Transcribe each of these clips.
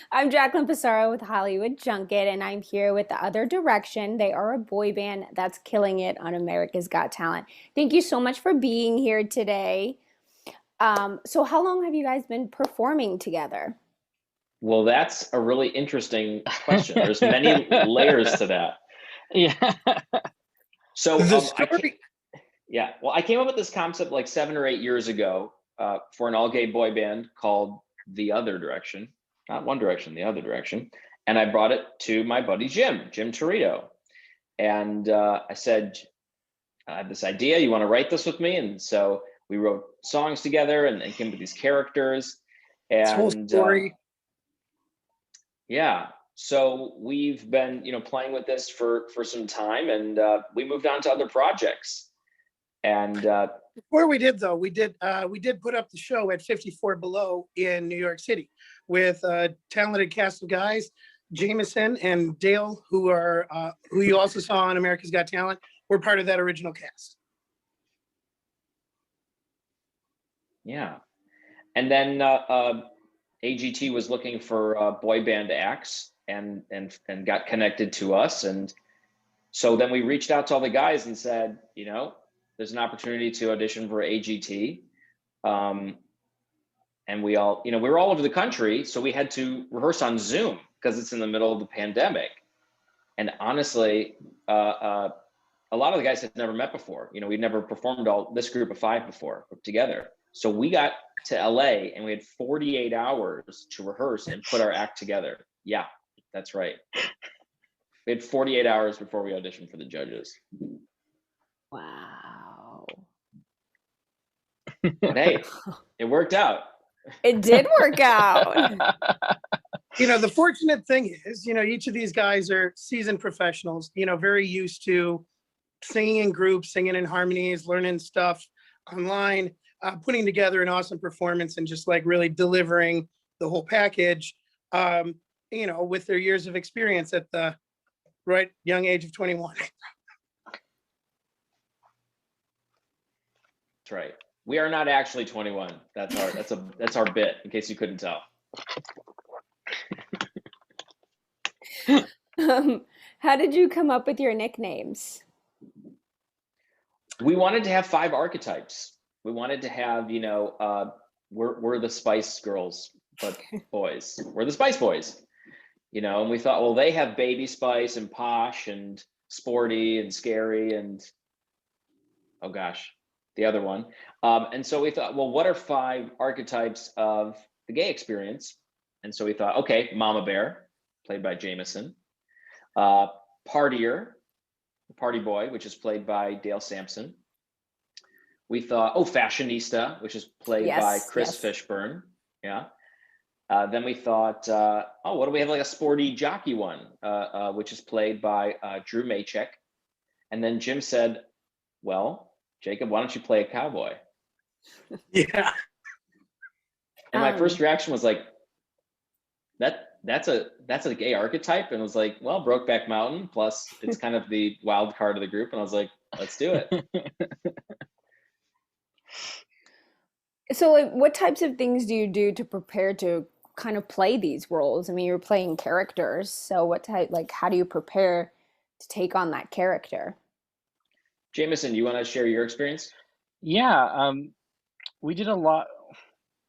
I'm Jaclyn Passaro with Hollywood Junket, and I'm here with the Other Direction. They are a boy band that's killing it on America's Got Talent. Thank you so much for being here today. So how long have you guys been performing together? Well, that's a really interesting question. There's many layers to that. Yeah. So, The I can story, yeah, well, I came up with this concept like 7 or 8 years ago for an all-gay boy band called The Other Direction, not One Direction, The Other Direction, and I brought it to my buddy Jim Torito, and I said, I have this idea. You want to write this with me? And so we wrote songs together and came up with these characters, this whole and story. yeah. So we've been, playing with this for some time, and we moved on to other projects. And Before we did though, we did put up the show at 54 Below in New York City with a talented cast of guys, Jameson and Dale, who you also saw on America's Got Talent. We're part of that original cast. yeah, and then AGT was looking for boy band acts and got connected to us, and so then we reached out to all the guys and said, there's an opportunity to audition for AGT. And we all, we were all over the country, so we had to rehearse on Zoom because it's in the middle of the pandemic. And honestly, a lot of the guys had never met before. We'd never performed all this group of five before together. So we got to LA and we had 48 hours to rehearse and put our act together. Yeah, that's right. We had 48 hours before we auditioned for the judges. Wow. But hey, it worked out. It did work out. The fortunate thing is, each of these guys are seasoned professionals, very used to singing in groups, singing in harmonies, learning stuff online, putting together an awesome performance and just like really delivering the whole package, with their years of experience at the right young age of 21. That's right. We are not actually 21. That's our bit, in case you couldn't tell. How did you come up with your nicknames? We wanted to have 5 archetypes. We wanted to have, we're the Spice Girls, but boys. We're the Spice Boys. And we thought, well, they have Baby Spice and Posh and Sporty and Scary and, oh gosh, the other one. And so we thought, well, what are 5 archetypes of the gay experience? And so we thought, okay, Mama Bear, played by Jameson. Partier, the party boy, which is played by Dale Sampson. We thought, Fashionista, which is played by Chris Fishburne. Yeah. Then we thought, what do we have, like a sporty jockey one, which is played by Drew Maychek. And then Jim said, well, Jacob, why don't you play a cowboy? Yeah. And my first reaction was like, that's a gay archetype. And I was like, well, Brokeback Mountain, plus it's kind of the wild card of the group. And I was like, let's do it. So, like, what types of things do you do to prepare to kind of play these roles? I mean, you're playing characters, so how do you prepare to take on that character? Jameson, you want to share your experience? Yeah, we did a lot.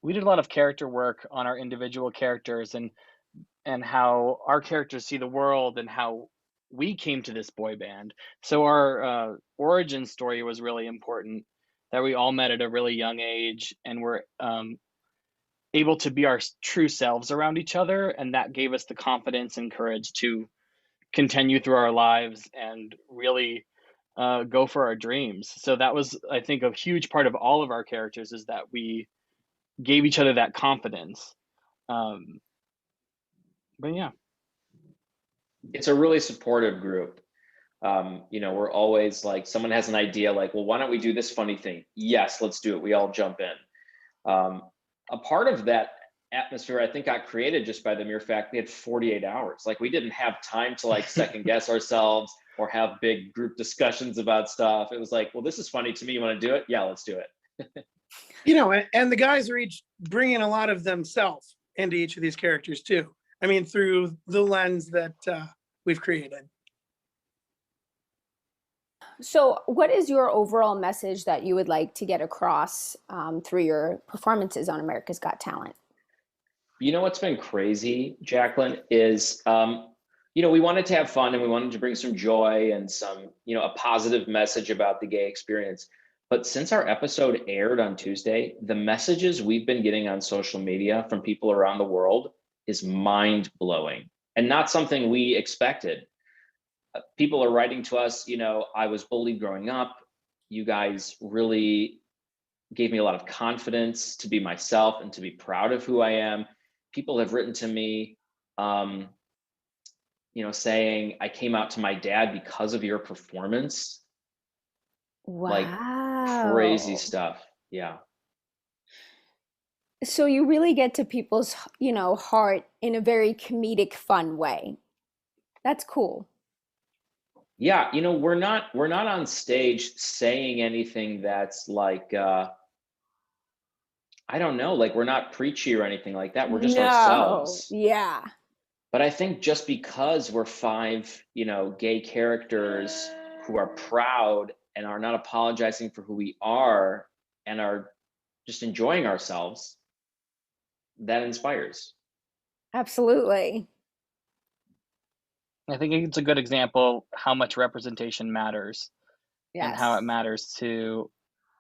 We did a lot of character work on our individual characters and how our characters see the world and how we came to this boy band. So our origin story was really important. That we all met at a really young age and were able to be our true selves around each other, and that gave us the confidence and courage to continue through our lives and really go for our dreams. So that was, I think, a huge part of all of our characters, is that we gave each other that confidence. But yeah, it's a really supportive group. We're always like, someone has an idea, like, well, why don't we do this funny thing? Yes, let's do it. We all jump in. A part of that atmosphere, I think, got created just by the mere fact we had 48 hours. Like, we didn't have time to like second guess ourselves or have big group discussions about stuff. It was like, well, this is funny to me. You want to do it? Yeah, let's do it. And the guys are each bringing a lot of themselves into each of these characters too. I mean, through the lens that we've created. So, what is your overall message that you would like to get across through your performances on America's Got Talent? You know what's been crazy, Jaclyn, is we wanted to have fun and we wanted to bring some joy and some, a positive message about the gay experience. But since our episode aired on Tuesday, the messages we've been getting on social media from people around the world is mind blowing and not something we expected. People are writing to us, I was bullied growing up. You guys really gave me a lot of confidence to be myself and to be proud of who I am. People have written to me, saying I came out to my dad because of your performance. Wow. Like crazy stuff. Yeah. So you really get to people's, heart in a very comedic, fun way. That's cool. Yeah, we're not on stage saying anything that's like I don't know, like we're not preachy or anything like that. We're just No. ourselves. Yeah. But I think just because we're 5, gay characters who are proud and are not apologizing for who we are and are just enjoying ourselves, that inspires. Absolutely. I think it's a good example how much representation matters and how Yes. it matters to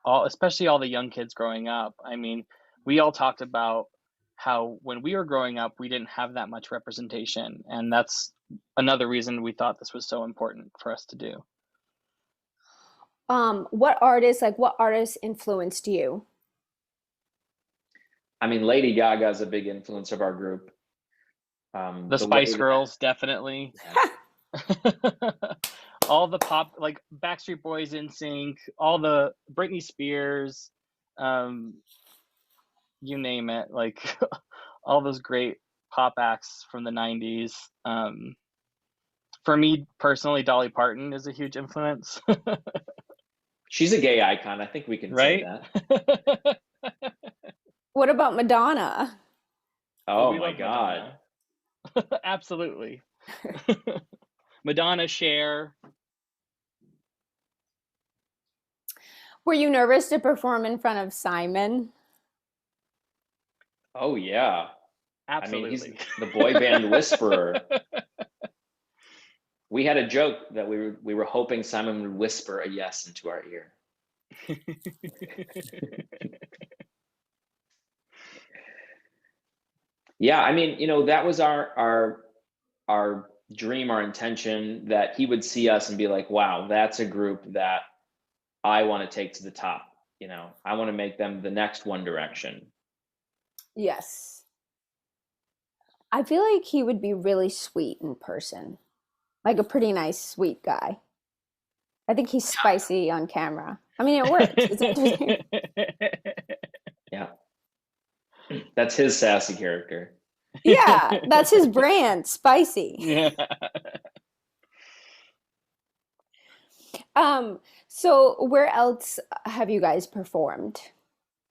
especially all the young kids growing up. I mean, we all talked about how when we were growing up, we didn't have that much representation. And that's another reason we thought this was so important for us to do. What artists influenced you? I mean, Lady Gaga is a big influence of our group. The Spice Girls, definitely. Yeah. All the pop, like Backstreet Boys, NSYNC, all the Britney Spears, you name it, like all those great pop acts from the 90s. For me personally, Dolly Parton is a huge influence. She's a gay icon. I think we can say that. What about Madonna? Oh my God. Madonna. Absolutely. Madonna, Cher. Were you nervous to perform in front of Simon? Oh yeah. Absolutely. I mean, he's the boy band whisperer. We had a joke that we were hoping Simon would whisper a yes into our ear. Yeah, I mean, that was our dream, our intention, that he would see us and be like, wow, that's a group that I want to take to the top. I want to make them the next One Direction. Yes. I feel like he would be really sweet in person. Like a pretty nice, sweet guy. I think he's spicy on camera. I mean, it works. It's interesting. Yeah. That's his sassy character. Yeah, that's his brand, spicy. Yeah. So where else have you guys performed?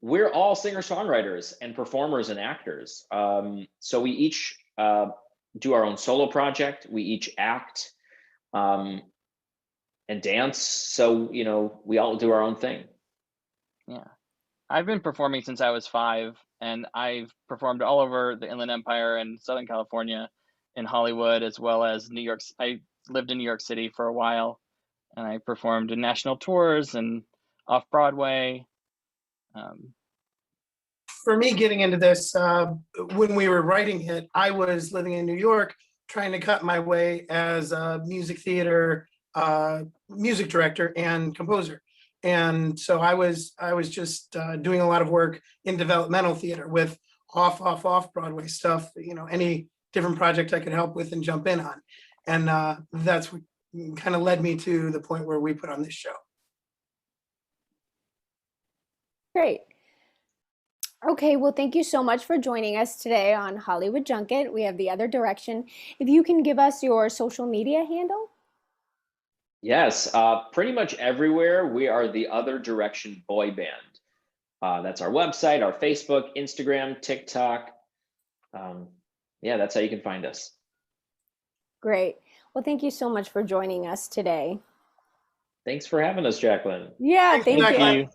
We're all singer-songwriters and performers and actors. So we each do our own solo project. We each act and dance. So, we all do our own thing. Yeah. I've been performing since I was 5, and I've performed all over the Inland Empire and Southern California, in Hollywood, as well as New York. I lived in New York City for a while, and I performed in national tours and off Broadway. For me, getting into this, when we were writing it, I was living in New York, trying to cut my way as a music theater music director and composer. And so I was just doing a lot of work in developmental theater with off Broadway stuff, any different project I could help with and jump in on. And that's what kind of led me to the point where we put on this show. Great. Okay, well, thank you so much for joining us today on Hollywood Junket. We have The Other Direction. If you can give us your social media handle. Yes, pretty much everywhere we are The Other Direction Boy Band. That's our website, our Facebook, Instagram, TikTok. yeah, that's how you can find us. Great. Well, thank you so much for joining us today. Thanks for having us, Jaclyn. Yeah, Thanks, thank Thank you. Jaclyn. you.